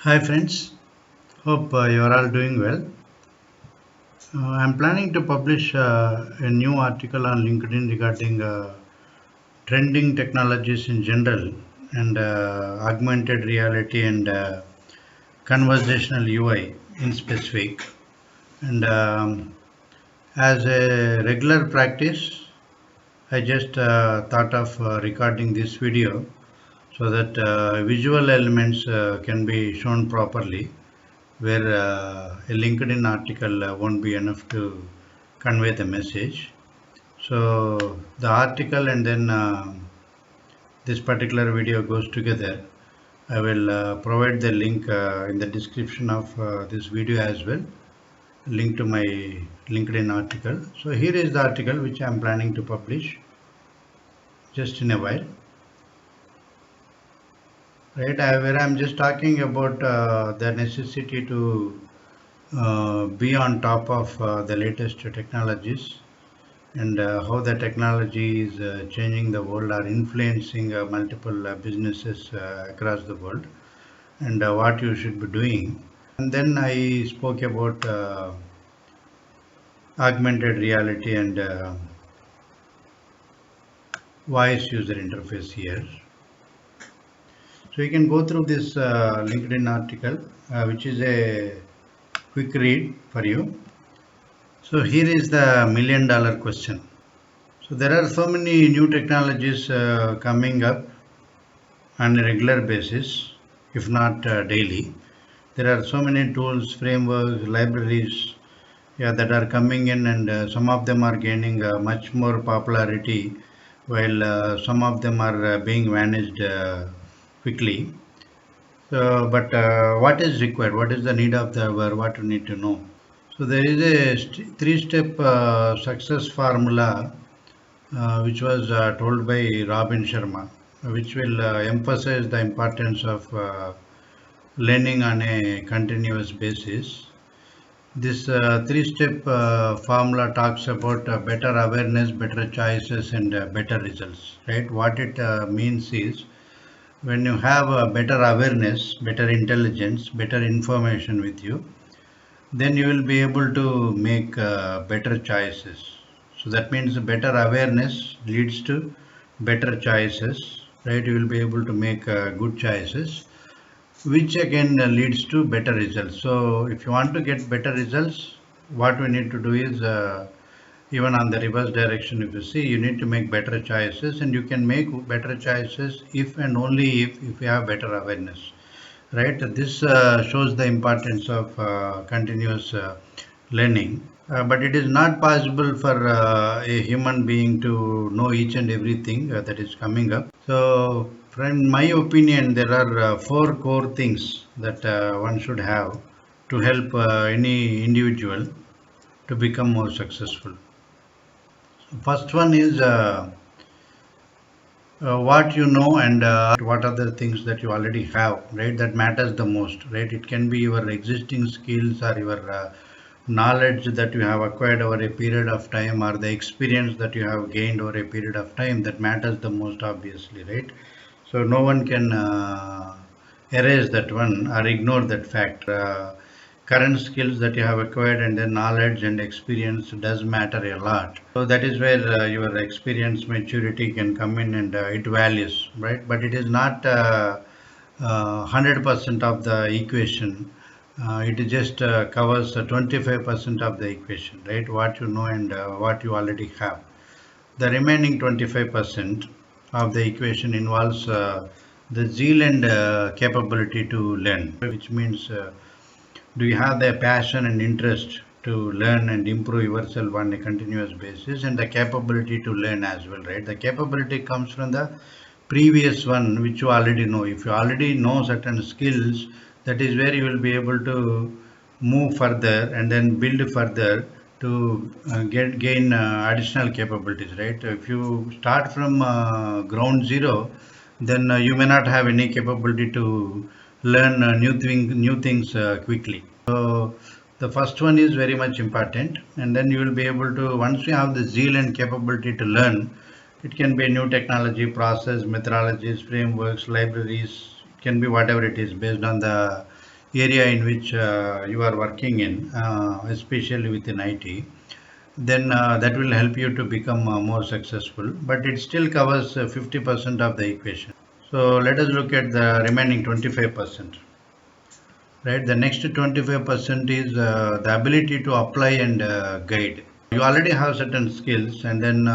Hi friends, hope you are all doing well. I'm planning to publish a new article on LinkedIn regarding trending technologies in general and augmented reality and conversational UI in specific. And as a regular practice, I just thought of recording this video so that visual elements can be shown properly where a LinkedIn article won't be enough to convey the message. So the article and then this particular video goes together. I will provide the link in the description of this video as well, link to my LinkedIn article. So here is the article which I am planning to publish just in a while. Right, where I'm just talking about the necessity to be on top of the latest technologies and how the technology is changing the world or influencing multiple businesses across the world and what you should be doing. And then I spoke about augmented reality and voice user interface here. So you can go through this LinkedIn article, which is a quick read for you. So here is the $1,000,000 question. So there are so many new technologies coming up on a regular basis, if not daily. There are so many tools, frameworks, libraries, yeah, that are coming in, and some of them are gaining much more popularity, while some of them are being vanished quickly. So, but what is required? What is the need of the hour? What you need to know? So there is a three-step success formula which was told by Robin Sharma, which will emphasize the importance of learning on a continuous basis. This three-step formula talks about better awareness, better choices, and better results. Right? What it means is when you have a better awareness, better intelligence, better information with you, then you will be able to make better choices. So that means better awareness leads to better choices, right? You will be able to make good choices, which again leads to better results. So if you want to get better results, what we need to do is even on the reverse direction, if you see, you need to make better choices, and you can make better choices if and only if you have better awareness, right? This shows the importance of continuous learning, but it is not possible for a human being to know each and everything that is coming up. So from my opinion, there are four core things that one should have to help any individual to become more successful. First one is what you know and what are the things that you already have, right? That matters the most, right? It can be your existing skills or your knowledge that you have acquired over a period of time or the experience that you have gained over a period of time that matters the most, obviously, right? So no one can erase that one or ignore that fact. Current skills that you have acquired and the knowledge and experience does matter a lot. So that is where your experience maturity can come in and it values, right? But it is not 100% of the equation. It just covers 25% of the equation, right? What you know and what you already have. The remaining 25% of the equation involves the zeal and capability to learn, which means do you have the passion and interest to learn and improve yourself on a continuous basis, and the capability to learn as well, right? The capability comes from the previous one which you already know. If you already know certain skills, that is where you will be able to move further and then build further to get gain additional capabilities, right? If you start from ground zero, then you may not have any capability to learn new things quickly. So the first one is very much important, and then you will be able to, once you have the zeal and capability to learn, it can be a new technology, process, methodologies, frameworks, libraries. It can be whatever it is based on the area in which you are working in, especially within IT, then that will help you to become more successful. But it still covers 50% of the equation. So let us look at the remaining 25%. Right, the next 25% is the ability to apply and guide. You already have certain skills, and then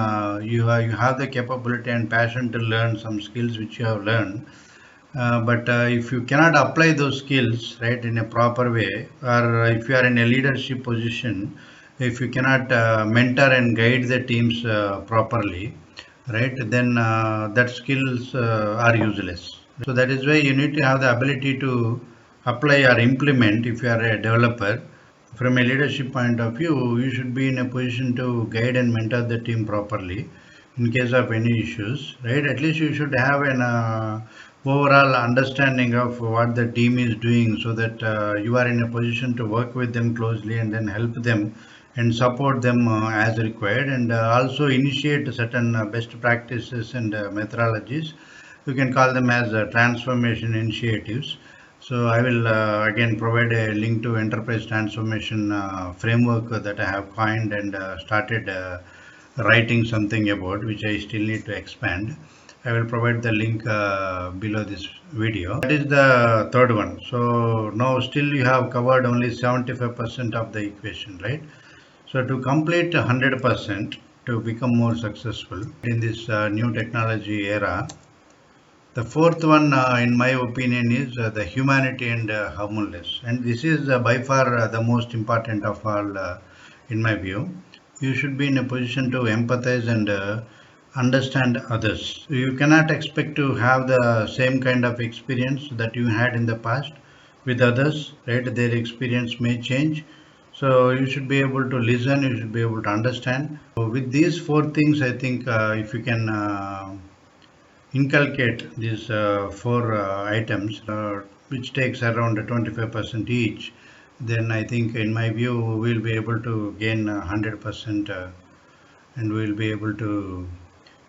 you have the capability and passion to learn some skills which you have learned. But if you cannot apply those skills right in a proper way, or if you are in a leadership position, if you cannot mentor and guide the teams properly, right, then that skills are useless. So that is why you need to have the ability to apply or implement. If you are a developer, from a leadership point of view, you should be in a position to guide and mentor the team properly in case of any issues, right? At least you should have an overall understanding of what the team is doing, so that you are in a position to work with them closely and then help them and support them as required, and also initiate certain best practices and methodologies. You can call them as transformation initiatives. So I will again provide a link to enterprise transformation framework that I have coined and started writing something about, which I still need to expand. I will provide the link below this video. That is the third one. So now still you have covered only 75% of the equation, right? So to complete 100%, to become more successful in this new technology era, the fourth one, in my opinion, is the humanity and harmless. And this is by far the most important of all, in my view. You should be in a position to empathize and understand others. You cannot expect to have the same kind of experience that you had in the past with others, right? Their experience may change. So you should be able to listen, you should be able to understand. So with these four things, I think if you can inculcate these four items, which takes around 25% each, then I think, in my view, we'll be able to gain 100%, and we'll be able to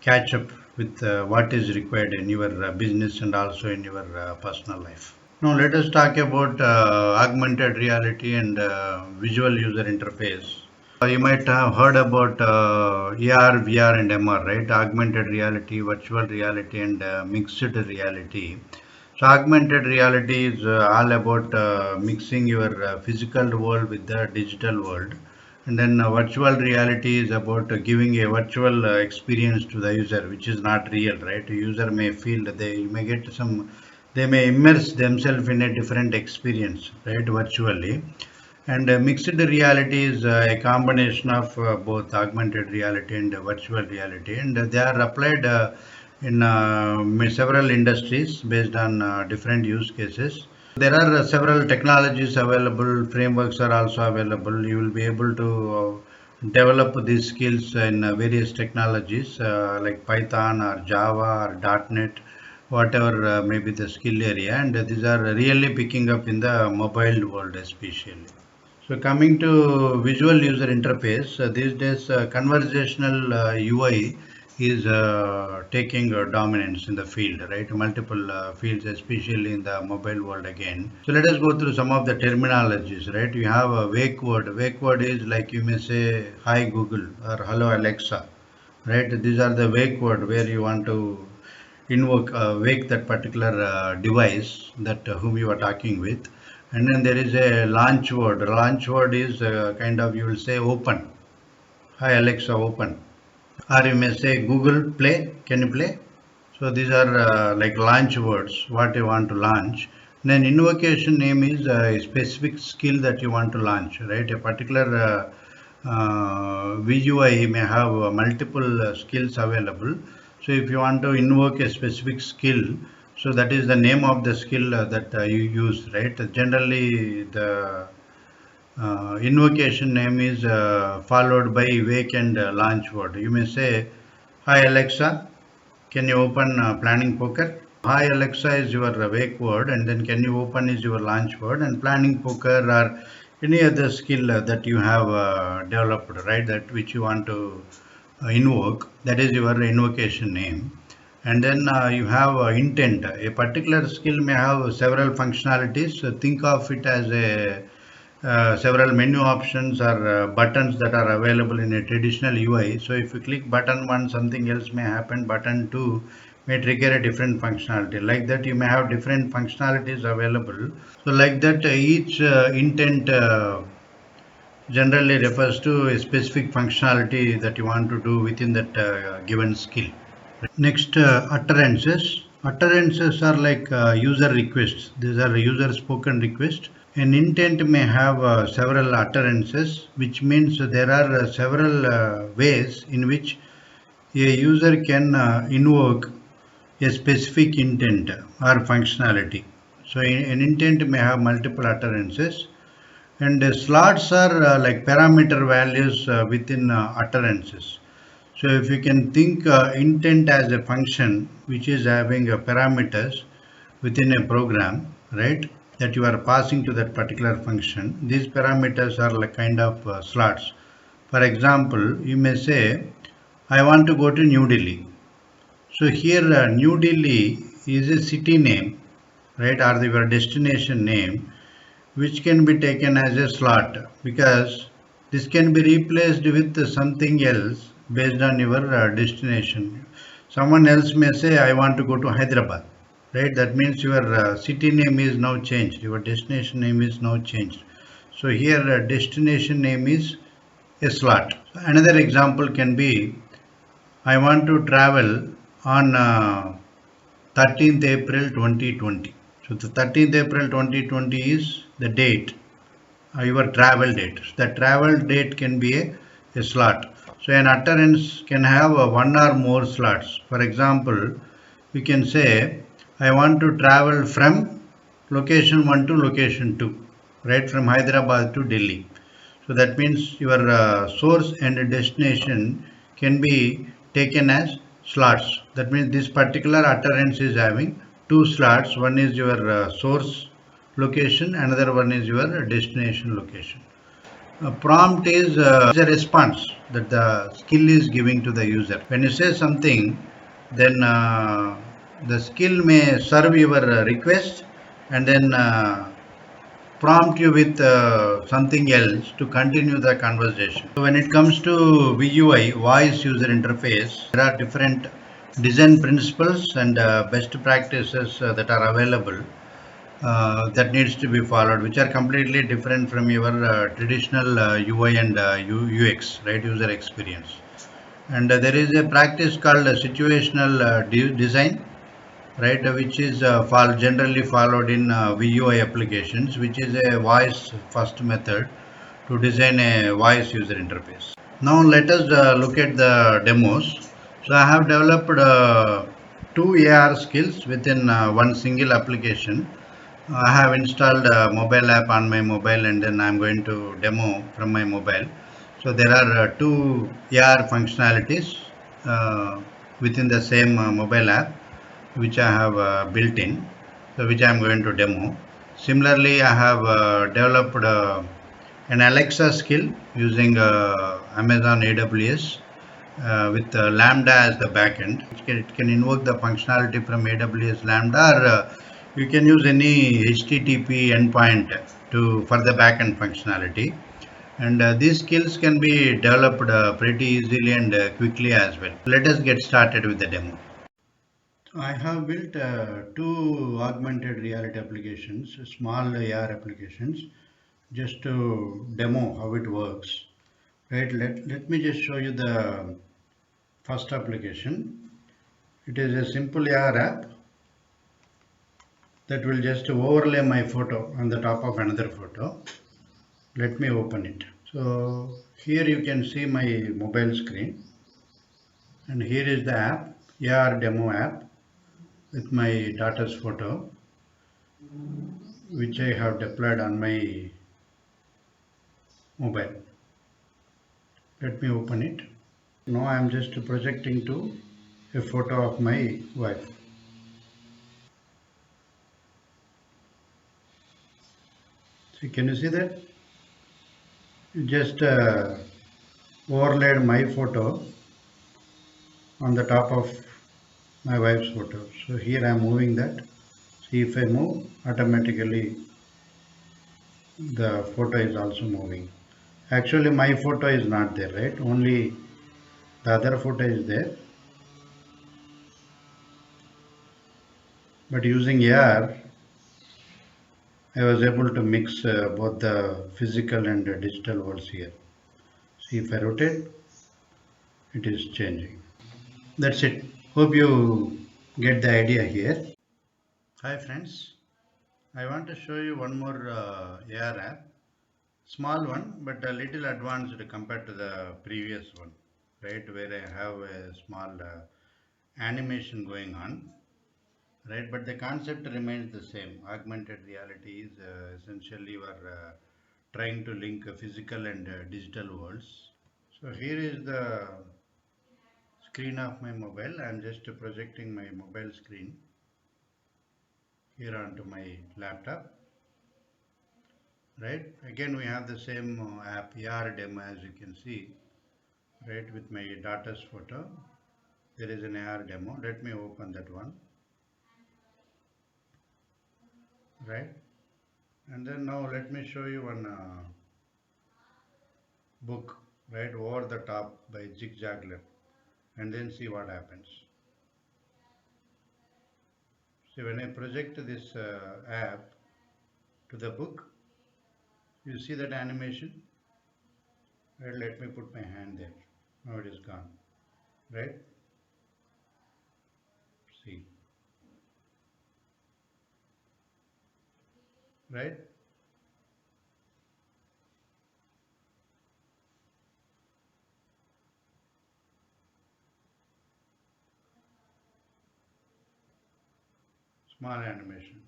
catch up with what is required in your business and also in your personal life. Now, let us talk about augmented reality and visual user interface. You might have heard about AR, VR, and MR, right? Augmented reality, virtual reality, and mixed reality. So, augmented reality is all about mixing your physical world with the digital world. And then virtual reality is about giving a virtual experience to the user, which is not real, right? The user may feel that they may get some, they may immerse themselves in a different experience, right? Virtually. And mixed reality is a combination of both augmented reality and virtual reality, and they are applied in several industries based on different use cases. There are several technologies available, frameworks are also available. You will be able to develop these skills in various technologies like Python or Java or .NET, whatever may be the skill area, and these are really picking up in the mobile world especially. So coming to visual user interface, these days conversational UI is taking dominance in the field, right? Multiple fields, especially in the mobile world again. So let us go through some of the terminologies, right? You have a wake word. Wake word is like you may say, "Hi Google" or "Hello Alexa," right? These are the wake word where you want to invoke, wake that particular device that whom you are talking with. And then there is a launch word. Launch word is kind of, you will say, open. Hi Alexa, open. Or you may say, Google, play. Can you play? So these are like launch words, what you want to launch. Then invocation name is a specific skill that you want to launch, right? A particular VUI may have multiple skills available. So if you want to invoke a specific skill, so that is the name of the skill that you use, right? Generally, the invocation name is followed by wake and launch word. You may say, "Hi Alexa, can you open planning poker?" Hi Alexa is your wake word, and then "can you open" is your launch word, and planning poker or any other skill that you have developed, right? That which you want to invoke, that is your invocation name. And then you have intent. A particular skill may have several functionalities. So think of it as a several menu options or buttons that are available in a traditional UI. So if you click button 1, something else may happen. Button 2 may trigger a different functionality. Like that, you may have different functionalities available. So like that, each intent generally refers to a specific functionality that you want to do within that given skill. Next, utterances. Utterances are like user requests. These are user spoken requests. An intent may have several utterances, which means there are several ways in which a user can invoke a specific intent or functionality. So, an intent may have multiple utterances, and slots are like parameter values within utterances. So if you can think intent as a function which is having parameters within a program, right, that you are passing to that particular function, these parameters are like kind of slots. For example, you may say, I want to go to New Delhi. So here New Delhi is a city name, right, or your destination name, which can be taken as a slot because this can be replaced with something else based on your destination. Someone else may say, I want to go to Hyderabad, right? That means your city name is now changed, your destination name is now changed. So here, destination name is a slot. Another example can be, I want to travel on 13th April 2020. So the 13th April 2020 is the date, your travel date. The travel date can be a slot. So an utterance can have one or more slots. For example, we can say, I want to travel from location 1 to location 2, right, from Hyderabad to Delhi. So that means your source and destination can be taken as slots. That means this particular utterance is having two slots. One is your source location, another one is your destination location. Prompt is a response that the skill is giving to the user. When you say something, then the skill may serve your request and then prompt you with something else to continue the conversation. So when it comes to VUI, voice user interface, there are different design principles and best practices that are available that needs to be followed, which are completely different from your traditional UI and UX, right, user experience. And there is a practice called situational design, right, which is generally followed in VUI applications, which is a voice first method to design a voice user interface. Now let us look at the demos. So I have developed two AR skills within one single application. I have installed a mobile app on my mobile and then I'm going to demo from my mobile. So there are two AR functionalities within the same mobile app which I have built in, so which I am going to demo. Similarly, I have developed an Alexa skill using Amazon AWS with Lambda as the backend. It can invoke the functionality from AWS Lambda, or you can use any HTTP endpoint for the backend functionality. And these skills can be developed pretty easily and quickly as well. Let us get started with the demo. I have built two augmented reality applications, small AR applications, just to demo how it works. Right, let me just show you the first application. It is a simple AR app that will just overlay my photo on the top of another photo. Let me open it. So here you can see my mobile screen, and here is the app, AR demo app with my daughter's photo, which I have deployed on my mobile. Let me open it. Now I am just projecting to a photo of my wife. So can you see that? You just overlaid my photo on the top of my wife's photo. So here I am moving that. See, if I move, automatically the photo is also moving. Actually my photo is not there, right? Only the other photo is there. But using AR, I was able to mix both the physical and digital worlds here. See, if I rotate, it is changing. That's it. Hope you get the idea here. Hi friends, I want to show you one more AR app. Small one, but a little advanced compared to the previous one, right? Where I have a small animation going on, right? But the concept remains the same. Augmented reality is essentially you are trying to link physical and digital worlds. So here is the screen of my mobile. I am just projecting my mobile screen here onto my laptop, right? Again, we have the same app AR demo, as you can see, right? With my daughter's photo, there is an AR demo. Let me open that one, right? And then now let me show you one book, right, over the top by Zigzagler, and then see what happens. See, when I project this app to the book, you see that animation, right? Let me put my hand there. Now it is gone, right? See, right? Small animation.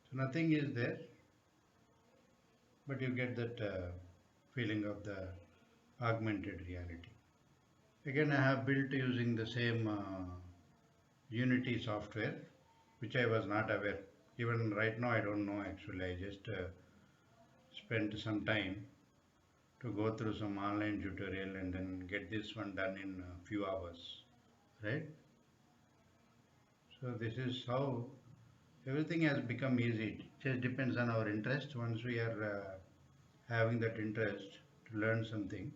So nothing is there, but you get that feeling of the augmented reality. Again, I have built using the same Unity software, which I was not aware. Even right now, I don't know actually. I just spent some time to go through some online tutorial and then get this one done in a few hours, right? So this is how everything has become easy. It just depends on our interest. Once we are having that interest to learn something,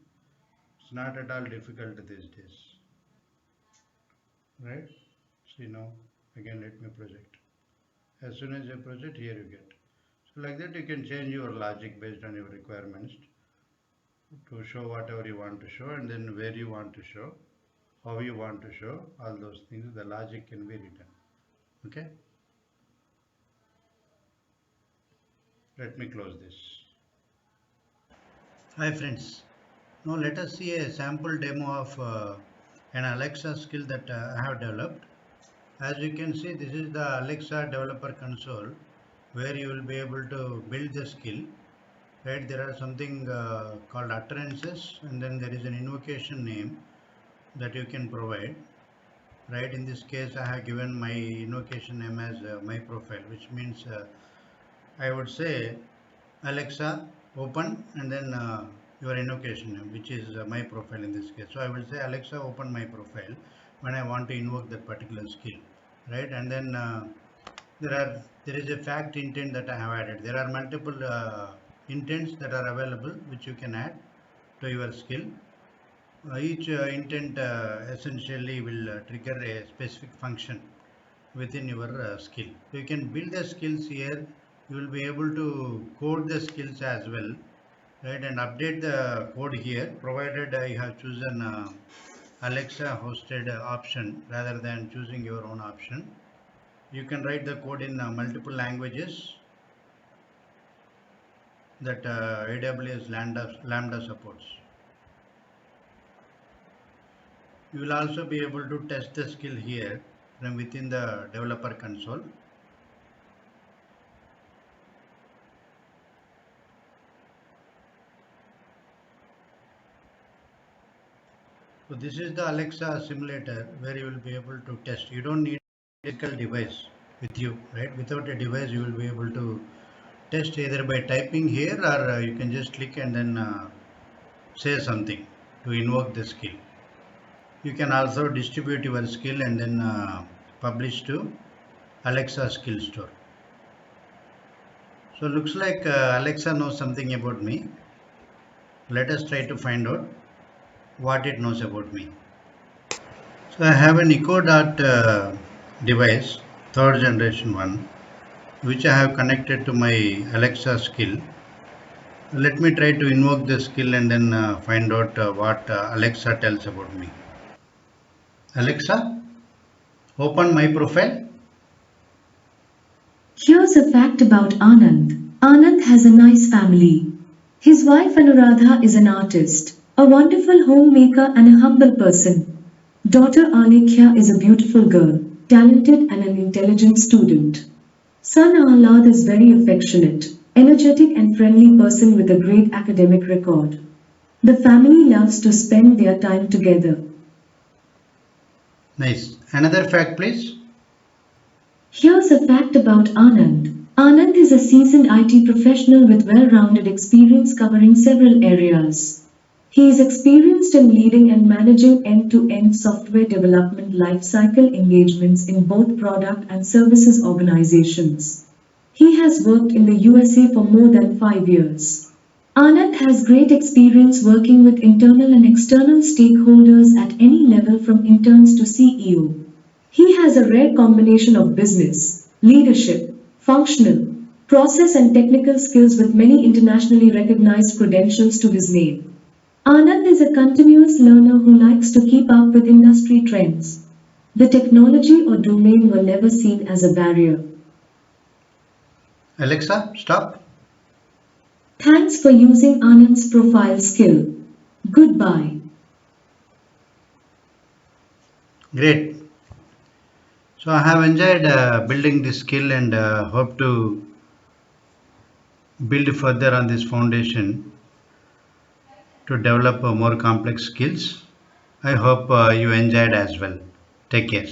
it's not at all difficult these days, right? See now, again let me project. As soon as you project, here you get. So like that you can change your logic based on your requirements to show whatever you want to show, and then where you want to show, how you want to show, all those things, the logic can be written. Okay, let me close this. Hi friends, now let us see a sample demo of an Alexa skill that I have developed. As you can see, this is the Alexa developer console where you will be able to build the skill, right? There are something called utterances, and then there is an invocation name that you can provide, right? In this case, I have given my invocation name as my profile, which means I would say Alexa open and then your invocation name, which is my profile in this case. So I will say Alexa open my profile when I want to invoke that particular skill, right? And then there is a fact intent that I have added. There are multiple intents that are available which you can add to your skill. Each intent essentially will trigger a specific function within your skill. So you can build the skills here. You will be able to code the skills as well, right? And update the code here, provided you have chosen Alexa hosted option rather than choosing your own option. You can write the code in multiple languages that AWS Lambda supports. You will also be able to test the skill here from within the developer console. So this is the Alexa simulator where you will be able to test. You don't need a physical device with you, right? Without a device, you will be able to test either by typing here, or you can just click and then say something to invoke the skill. You can also distribute your skill and then publish to Alexa skill store. So looks like Alexa knows something about me. Let us try to find out what it knows about me. So I have an Echo Dot device, third generation one, which I have connected to my Alexa skill. Let me try to invoke the skill and then find out what Alexa tells about me. Alexa, open my profile. Here's a fact about Anand. Anand has a nice family. His wife Anuradha is an artist, a wonderful homemaker and a humble person. Daughter Alekhya is a beautiful girl, talented and an intelligent student. Son Ahlad is very affectionate, energetic and friendly person with a great academic record. The family loves to spend their time together. Nice. Another fact, please. Here's a fact about Anand. Anand is a seasoned IT professional with well-rounded experience covering several areas. He is experienced in leading and managing end-to-end software development lifecycle engagements in both product and services organizations. He has worked in the USA for more than 5 years. Anand has great experience working with internal and external stakeholders at any level from interns to CEO. He has a rare combination of business, leadership, functional, process and technical skills with many internationally recognized credentials to his name. Anand is a continuous learner who likes to keep up with industry trends. The technology or domain were never seen as a barrier. Alexa, stop. Thanks for using Anand's profile skill. Goodbye. Great. So I have enjoyed building this skill and hope to build further on this foundation to develop more complex skills. I hope you enjoyed as well. Take care.